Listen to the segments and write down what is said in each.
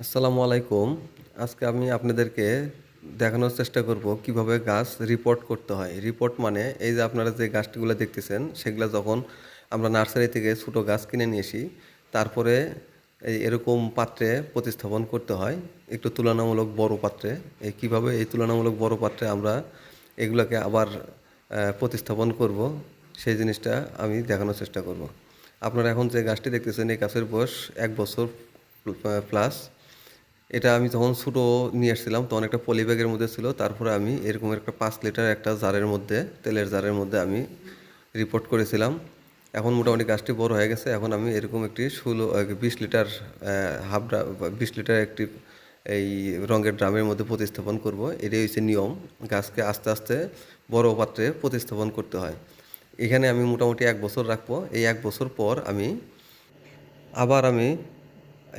আসসালামু আলাইকুম। আজকে আমি আপনাদেরকে দেখানোর চেষ্টা করব কিভাবে গাছ রিপোর্ট করতে হয়। রিপোর্ট মানে এই যে আপনারা যে গাছগুলো দেখতেছেন সেগুলা যখন আমরা নার্সারি থেকে ছোটো গাছ কিনে নিয়ে আসি, তারপরে এরকম পাত্রে প্রতিস্থাপন করতে হয়, একটু তুলনামূলক বড় পাত্রে। কিভাবে এই তুলনামূলক বড় পাত্রে আমরা এগুলোকে আবার প্রতিস্থাপন করব, সেই জিনিসটা আমি দেখানোর চেষ্টা করব। আপনারা এখন যে গাছটি দেখতেছেন এই গাছের বয়স 1 বছর প্লাস। এটা আমি যখন ছোটো নিয়ে আসছিলাম তখন একটা পলি ব্যাগের মধ্যে ছিল। তারপরে আমি এরকম একটা 5 লিটার একটা জারের মধ্যে, তেলের জারের মধ্যে আমি রিপোর্ট করেছিলাম। এখন মোটামুটি গাছটি বড় হয়ে গেছে। এখন আমি এরকম একটি 20 লিটার হাফ ড্রাম, 20 লিটার একটি এই রঙের ড্রামের মধ্যে প্রতিস্থাপন করব। এটাই হচ্ছে নিয়ম। গাছকে আস্তে আস্তে বড় পাত্রে প্রতিস্থাপন করতে হয়। এখানে আমি মোটামুটি 1 বছর রাখবো। এই 1 বছর পর আবার আমি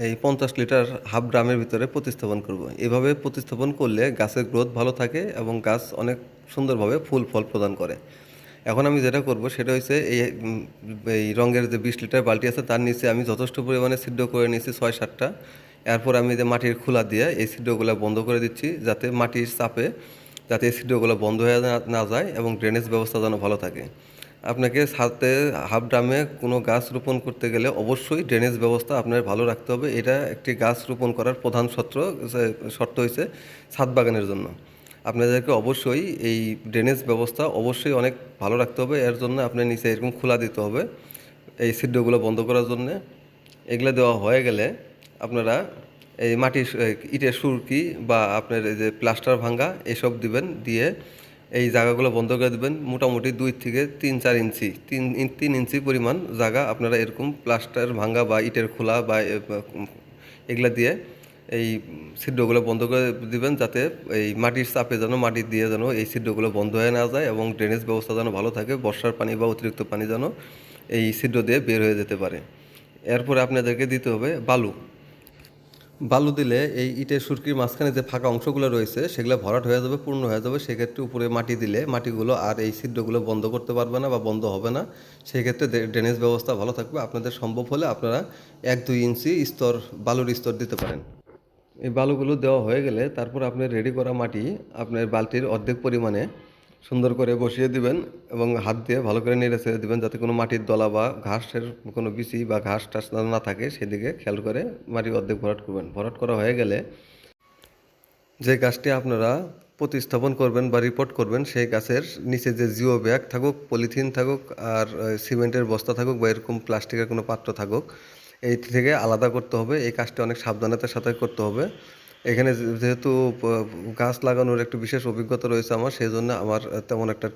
এই 50 লিটার হাফ ড্রামের ভিতরে প্রতিস্থাপন করব। এভাবে প্রতিস্থাপন করলে গাছের গ্রোথ ভালো থাকে এবং গাছ অনেক সুন্দরভাবে ফুল ফল প্রদান করে। এখন আমি যেটা করব সেটা হচ্ছে এই রঙের যে 20 লিটার বালতি আছে তার নিচে আমি যথেষ্ট পরিমাণে ছিদ্র করে নিয়েছি 6-7টা। এরপর আমি যে মাটির খোলা দিয়ে এই ছিদ্রগুলো বন্ধ করে দিচ্ছি, যাতে মাটির চাপে যাতে এই ছিদ্রগুলো বন্ধ হয়ে না যায় এবং ড্রেনেজ ব্যবস্থা যেন ভালো থাকে। আপনাকে ছাদে হাফ ড্রামে কোনো গাছ রোপণ করতে গেলে অবশ্যই ড্রেনেজ ব্যবস্থা আপনার ভালো রাখতে হবে। এটা একটি গাছ রোপণ করার প্রধান শর্ত হয়েছে ছাদ বাগানের জন্য। আপনাদেরকে অবশ্যই এই ড্রেনেজ ব্যবস্থা অবশ্যই অনেক ভালো রাখতে হবে। এর জন্য আপনার নিচে এরকম খোলা দিতে হবে এই ছিদ্রগুলো বন্ধ করার জন্যে। এগুলো দেওয়া হয়ে গেলে আপনারা এই মাটির ইটের সুরকি বা আপনার এই যে প্লাস্টার ভাঙ্গা এসব দিবেন, দিয়ে এই জায়গাগুলো বন্ধ করে দেবেন। মোটামুটি 2 থেকে 3-4 ইঞ্চি, 3 ইঞ্চি পরিমাণ জায়গা আপনারা এরকম প্লাস্টার ভাঙ্গা বা ইটের খোলা বা এগুলা দিয়ে এই ছিদ্রগুলো বন্ধ করে দিবেন, যাতে এই মাটির চাপে যেন মাটি দিয়ে যেন এই ছিদ্রগুলো বন্ধ হয়ে না যায় এবং ড্রেনেজ ব্যবস্থা যেন ভালো থাকে। বর্ষার পানি বা অতিরিক্ত পানি যেন এই ছিদ্র দিয়ে বের হয়ে যেতে পারে। এরপরে আপনাদেরকে দিতে হবে বালু। বালু দিলে এই ইটের সুরকির মাঝখানে যে ফাঁকা অংশগুলো রয়েছে সেগুলো ভরাট হয়ে যাবে, পূর্ণ হয়ে যাবে। সেক্ষেত্রে উপরে মাটি দিলে মাটিগুলো আর এই ছিদ্রগুলো বন্ধ করতে পারবে না বা বন্ধ হবে না। সেক্ষেত্রে ড্রেনেজ ব্যবস্থা ভালো থাকবে। আপনাদের সম্ভব হলে আপনারা 1-2 ইঞ্চি বালুর স্তর দিতে পারেন। এই বালুগুলো দেওয়া হয়ে গেলে তারপর আপনি রেডি করা মাটি আপনার বালতির অর্ধেক পরিমাণে সুন্দর করে বসিয়ে দিবেন এবং হাত দিয়ে ভালো করে নেড়ে ছেড়ে দিবেন, যাতে কোনো মাটির দলা বা ঘাসের কোনো বিচি বা ঘাস টাস না থাকে, সেদিকে খেয়াল করে মাটির অর্ধেক ভরাট করবেন। ভরাট করা হয়ে গেলে যে গাছটি আপনারা প্রতিস্থাপন করবেন বা রিপোর্ট করবেন সেই গাছের নিচে যে জিও ব্যাগ থাকুক, পলিথিন থাকুক, আর সিমেন্টের বস্তা থাকুক বা এরকম প্লাস্টিকের কোনো পাত্র থাকুক, এই থেকে আলাদা করতে হবে। এই কাজটি অনেক সাবধানতার সাথে করতে হবে। এখানে যেহেতু গাছ লাগানোর একটু বিশেষ অভিজ্ঞতা রয়েছে আমার, সেই জন্য আমার তেমন একটা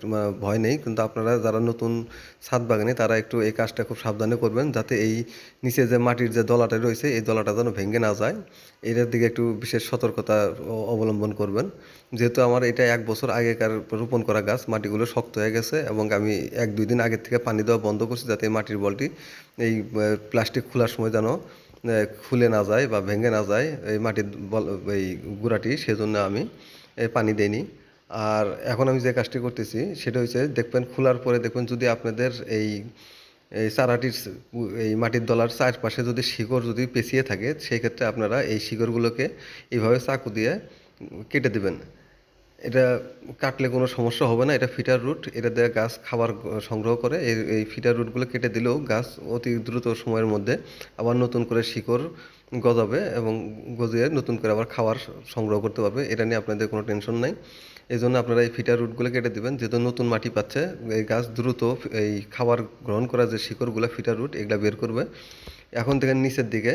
ভয় নেই। কিন্তু আপনারা যারা নতুন ছাদ বাগানি তারা একটু এই কাজটা খুব সাবধানে করবেন, যাতে এই নিচে যে মাটির যে দলাটা রয়েছে এই দলাটা যেন ভেঙে না যায়। এটার দিকে একটু বিশেষ সতর্কতা অবলম্বন করবেন। যেহেতু আমার এটা 1 বছর আগেকার রোপণ করা গাছ, মাটিগুলো শক্ত হয়ে গেছে এবং আমি 1-2 দিন আগের থেকে পানি দেওয়া বন্ধ করছি, যাতে এই মাটির বলটি এই প্লাস্টিক খোলার সময় যেন খুলে না যায় বা ভেঙে না যায় এই মাটির এই গুঁড়াটি, সেজন্য আমি পানি দেইনি। আর এখন আমি যে কাজটি করতেছি সেটা হচ্ছে, দেখবেন খোলার পরে দেখবেন যদি আপনাদের এই এই চারাটির এই মাটির দলার চারপাশে যদি শিকড় যদি পেঁচিয়ে থাকে, সেই ক্ষেত্রে আপনারা এই শিকড়গুলোকে এইভাবে চাকু দিয়ে কেটে দেবেন। এটা কাটলে কোনো সমস্যা হবে না। এটা ফিটার রুট, এটা দিয়ে গাছ খাবার সংগ্রহ করে। এই ফিটার রুটগুলো কেটে দিলেও গাছ অতি দ্রুত সময়ের মধ্যে আবার নতুন করে শিকড় গজাবে এবং গজিয়ে নতুন করে আবার খাবার সংগ্রহ করতে পারবে। এটা নিয়ে আপনাদের কোনো টেনশন নাই। এই জন্য আপনারা এই ফিটার রুটগুলো কেটে দিবেন, যেহেতু নতুন মাটি পাচ্ছে। এই গাছ দ্রুত এই খাবার গ্রহণ করা যে শিকড়গুলো ফিটার রুট এগুলা বের করবে। এখন থেকে নিচের দিকে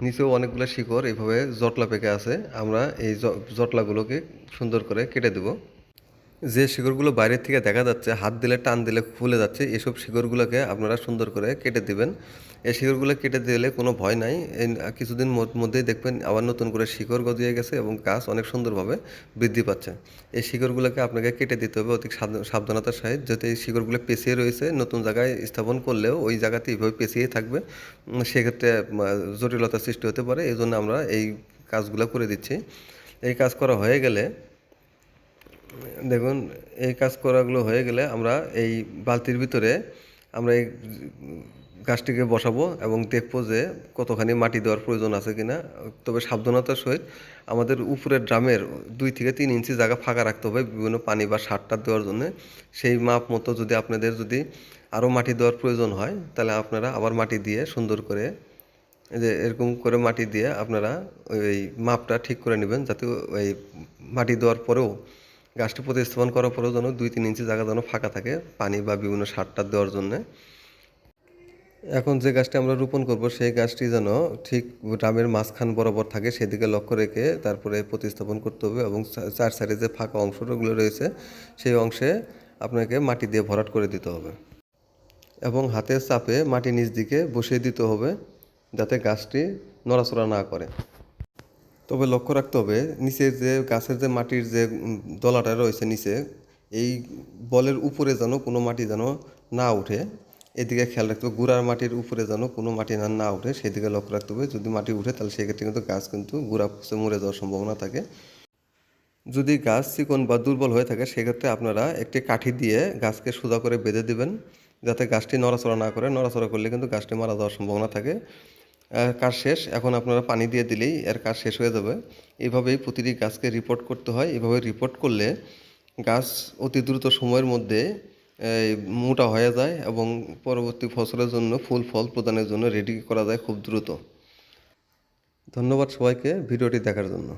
নিচেও অনেকগুলো শিকড় এইভাবে জটলা পেকে আছে। আমরা এই জটলাগুলোকে সুন্দর করে কেটে দেব। যে শিকড়গুলো বাইরের থেকে দেখা যাচ্ছে, হাত দিলে টান দিলে খুলে যাচ্ছে, এসব শিকড়গুলোকে আপনারা সুন্দর করে কেটে দিবেন। এই শিকড়গুলো কেটে দিলে কোনো ভয় নাই। এই কিছুদিন মধ্যেই দেখবেন আবার নতুন করে শিকড় গজিয়ে গেছে এবং গাছ অনেক সুন্দরভাবে বৃদ্ধি পাচ্ছে। এই শিকড়গুলোকে আপনাকে কেটে দিতে হবে অতি সাবধানতার সহিত, যাতে এই শিকড়গুলো পেঁচিয়ে রয়েছে, নতুন জায়গায় স্থাপন করলেও ওই জায়গাতে এইভাবে পেঁচিয়েই থাকবে। সেক্ষেত্রে জটিলতার সৃষ্টি হতে পারে। এই জন্য আমরা এই কাজগুলো করে দিচ্ছি। এই কাজ করা হয়ে গেলে দেখুন, এই কাজ করাগুলো হয়ে গেলে আমরা এই বালতির ভিতরে আমরা এই গাছটিকে বসাবো এবং দেখবো যে কতখানি মাটি দেওয়ার প্রয়োজন আছে কিনা। তবে সাবধানতার সহিত আমাদের উপরের ড্রামের 2 থেকে 3 ইঞ্চি জায়গা ফাঁকা রাখতে হবে বিভিন্ন পানি বা সার টার দেওয়ার জন্য। সেই মাপ মতো যদি আপনাদের যদি আরও মাটি দেওয়ার প্রয়োজন হয় তাহলে আপনারা আবার মাটি দিয়ে সুন্দর করে এই যে এরকম করে মাটি দিয়ে আপনারা ওই মাপটা ঠিক করে নেবেন, যাতে ওই মাটি দেওয়ার পরেও গাছটি প্রতিস্থাপন করার পরেও যেন 2-3 ইঞ্চি জায়গা যেন ফাঁকা থাকে পানি বা বিভিন্ন সার টার দেওয়ার জন্যে। এখন যে গাছটি আমরা রোপণ করব সেই গাছটি যেন ঠিক ড্রামের মাঝখান বরাবর থাকে সেদিকে লক্ষ্য রেখে তারপরে প্রতিস্থাপন করতে হবে, এবং চার সাইডে যে ফাঁকা অংশগুলো রয়েছে সেই অংশে আপনাকে মাটি দিয়ে ভরাট করে দিতে হবে এবং হাতের চাপে মাটি নিচ দিকে বসিয়ে দিতে হবে যাতে গাছটি নড়াচড়া না করে। তবে লক্ষ্য রাখতে হবে নিচের যে গাছের যে মাটির যে দলাটা রয়েছে নিচে, এই বলের উপরে যেন কোনো মাটি যেন না উঠে, এদিকে খেয়াল রাখতে হবে। গুঁড়ার মাটির উপরে যেন কোনো মাটি না উঠে সেদিকে লক্ষ্য রাখতে হবে। যদি মাটি উঠে তাহলে সেক্ষেত্রে কিন্তু গাছ কিন্তু গুঁড়া পচে মরে যাওয়ার সম্ভাবনা থাকে। যদি গাছ চিকন বা দুর্বল হয়ে থাকে সেক্ষেত্রে আপনারা একটি কাঠি দিয়ে গাছকে সোজা করে বেঁধে দিবেন যাতে গাছটি নড়াচড়া না করে। নড়াচড়া করলে কিন্তু গাছটি মারা যাওয়ার সম্ভাবনা থাকে। কাজ শেষ। এখন আপনারা পানি দিয়ে দিলেই এর কাজ শেষ হয়ে যাবে। এইভাবেই প্রতিটি গাছকে রিপোর্ট করতে হয়। এভাবে রিপোর্ট করলে গাছ অতি দ্রুত সময়ের মধ্যে মোটা হয়ে যায় এবং পরবর্তী ফসলের জন্য ফুল ফল প্রদানের জন্য রেডি করা যায় খুব দ্রুত। ধন্যবাদ সবাইকে ভিডিওটি দেখার জন্য।